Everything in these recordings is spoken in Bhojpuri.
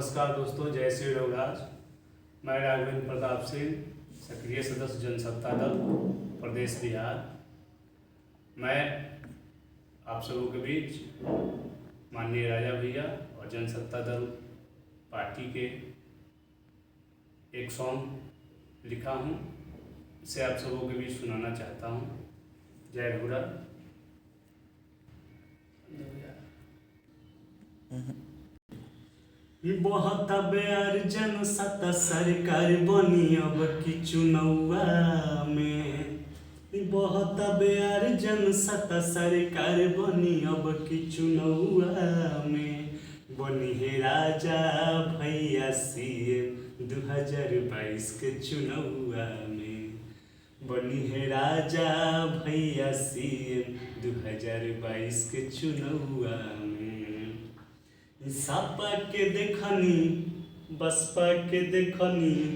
नमस्कार दोस्तों, जय श्री रघुराज। मैं राघवेंद्र प्रताप सिंह, सक्रिय सदस्य जनसत्ता दल प्रदेश बिहार। मैं आप सबों के बीच माननीय राजा भैया और जनसत्ता दल पार्टी के एक सॉन्ग लिखा हूँ, इसे आप सबों के बीच सुनाना चाहता हूँ। जय रघुराज। बहुत बेर जनसत्ता सरकार बनी अब की चुनौआ में। बहुत बेर जनसत्ता सरकार बनी अब की चुनौआ में। बनी है राजा भैया सीएम 2022 के चुनौआ में। बनी है राजा भैया सीएम 2022 के चुनौआ में। सपा के देखनी, बसपा के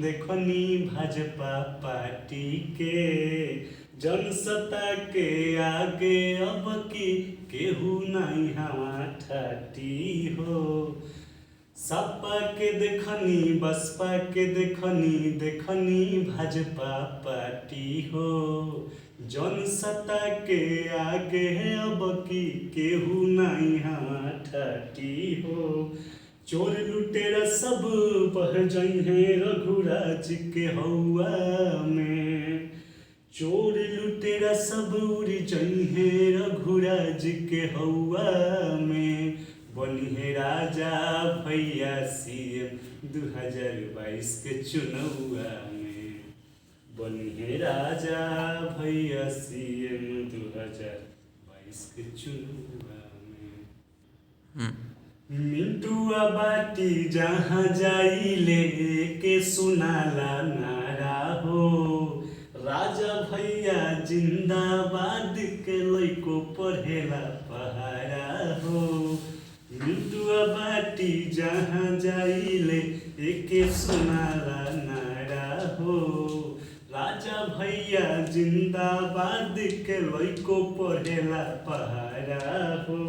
देखनी भाजपा पार्टी के। जनसत्ता के आगे अब की केहू नहीं हवा ठाटी हो। सपा के देखनी, बसपा के देखनी भाजपा पार्टी हो। जनसत्ता के आगे अब की केहू नहीं हवा ठाटी हो। चोर लुटेरा सब बह जइहे रघुराज के हौआ में। चोर लुटेरा सब उड़ जइहे रघुराज के हौआ में। बनी है राजा भैया सीएम 2022 के चुनौआ में। बनी है राजा भैया सीएम 2022 के चुनौआ में। मिंटुआ बाटी जहाँ जाई ले के सुनाला नारा हो। राजा भैया जिंदाबाद के लइको पढ़ेला पहाड़ा हो। मिंटुआ बाटी जहाँ जाई ले के सुनाला नारा हो। राजा भैया जिंदाबाद के लइको पढ़ेला पहाड़ा हो।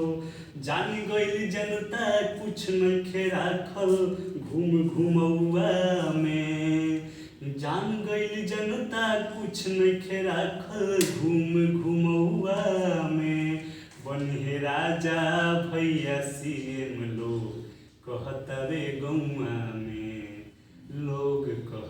जान गइल जनता कुछ नइखे राखल घूम घुमौआ में। जान गइल जनता कुछ नइखे राखल घूम घुमौआ में। बनी है राजा भैया सीएम लोग कहत रे गौआ में। लोग कहत